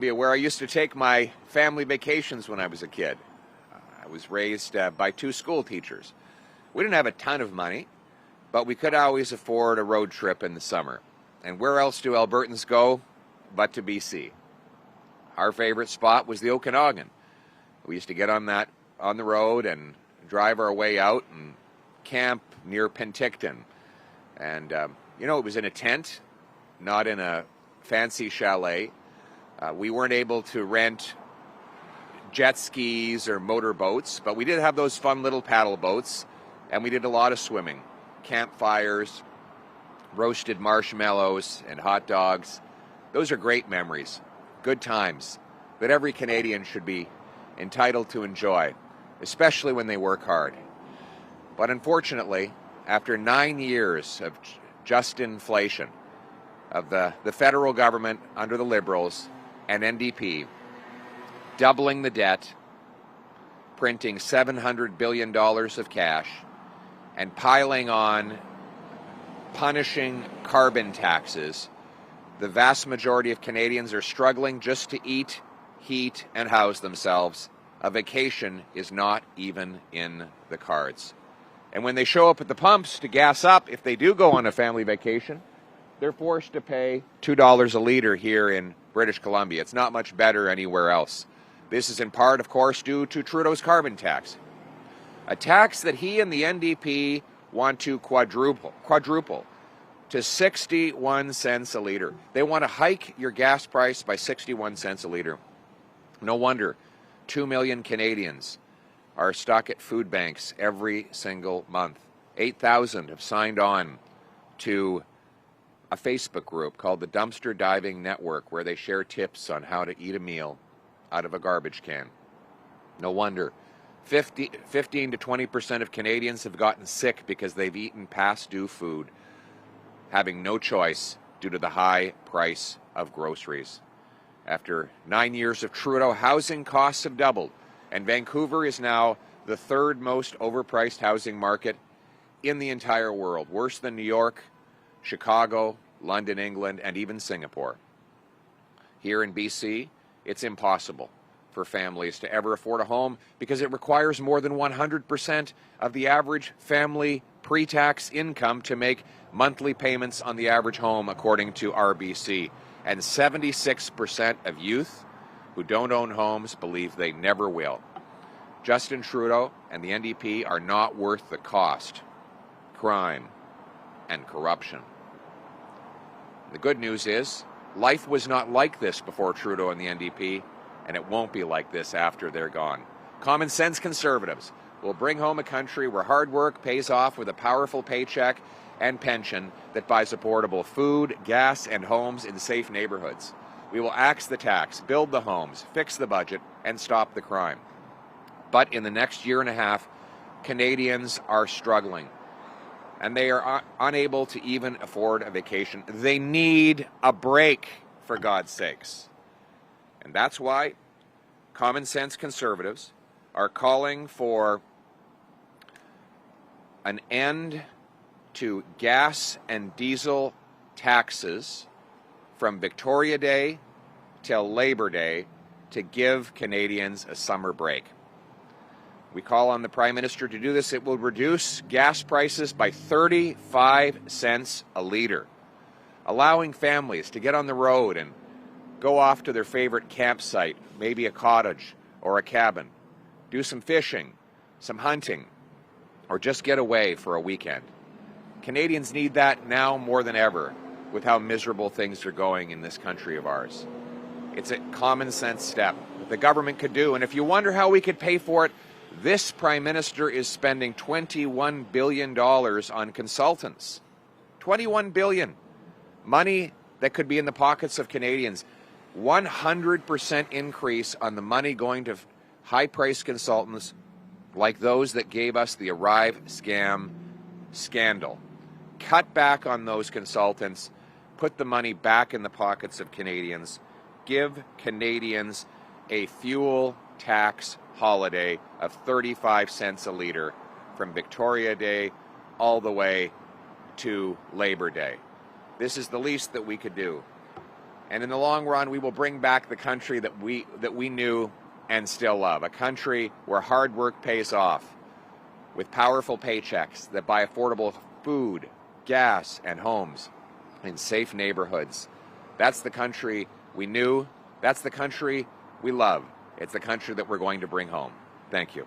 Where I used to take my family vacations when I was a kid. I was raised by two school teachers. We didn't have a ton of money, but we could always afford a road trip in the summer. And where else do Albertans go but to BC? Our favorite spot was the Okanagan. We used to get on the road and drive our way out and camp near Penticton. And, it was in a tent, not in a fancy chalet. We weren't able to rent jet skis or motorboats, but we did have those fun little paddle boats, and we did a lot of swimming. Campfires, roasted marshmallows, and hot dogs. Those are great memories, good times that every Canadian should be entitled to enjoy, especially when they work hard. But unfortunately, after 9 years of just inflation, of the federal government under the Liberals and NDP doubling the debt, printing $700 billion of cash, and piling on punishing carbon taxes, the vast majority of Canadians are struggling just to eat, heat, and house themselves. A vacation is not even in the cards. And when they show up at the pumps to gas up, if they do go on a family vacation, they're forced to pay $2 a litre here in British Columbia. It's not much better anywhere else. This is in part, of course, due to Trudeau's carbon tax. A tax that he and the NDP want to quadruple to 61 cents a litre. They want to hike your gas price by 61 cents a litre. No wonder 2 million Canadians are stuck at food banks every single month. 8,000 have signed on to a Facebook group called the Dumpster Diving Network, where they share tips on how to eat a meal out of a garbage can. No wonder 15 to 20% of Canadians have gotten sick because they've eaten past due food, having no choice due to the high price of groceries. After 9 years of Trudeau, housing costs have doubled, and Vancouver is now the third most overpriced housing market in the entire world, worse than New York, Chicago, London, England, and even Singapore. Here in BC, it's impossible for families to ever afford a home because it requires more than 100% of the average family pre-tax income to make monthly payments on the average home, according to RBC. And 76% of youth who don't own homes believe they never will. Justin Trudeau and the NDP are not worth the cost, crime, and corruption. The good news is, life was not like this before Trudeau and the NDP, and it won't be like this after they're gone. Common sense conservatives will bring home a country where hard work pays off with a powerful paycheck and pension that buys affordable food, gas, and homes in safe neighborhoods. We will axe the tax, build the homes, fix the budget, and stop the crime. But in the next year and a half, Canadians are struggling, and they are unable to even afford a vacation. They need a break, for God's sakes. And that's why common sense conservatives are calling for an end to gas and diesel taxes from Victoria Day till Labor Day to give Canadians a summer break. We call on the Prime Minister to do this. It will reduce gas prices by 35 cents a litre, allowing families to get on the road and go off to their favorite campsite, maybe a cottage or a cabin, do some fishing, some hunting, or just get away for a weekend. Canadians need that now more than ever with how miserable things are going in this country of ours. It's a common sense step that the government could do, and if you wonder how we could pay for it, this Prime Minister is spending $21 billion on consultants. $21 billion. Money that could be in the pockets of Canadians. 100% increase on the money going to high-priced consultants like those that gave us the Arrive scam scandal. Cut back on those consultants. Put the money back in the pockets of Canadians. Give Canadians a fuel tax holiday of 35 cents a litre from Victoria Day all the way to Labor Day. This is the least that we could do. And in the long run, we will bring back the country that we knew and still love. A country where hard work pays off, with powerful paychecks that buy affordable food, gas, and homes in safe neighborhoods. That's the country we knew. That's the country we love. It's the country that we're going to bring home. Thank you.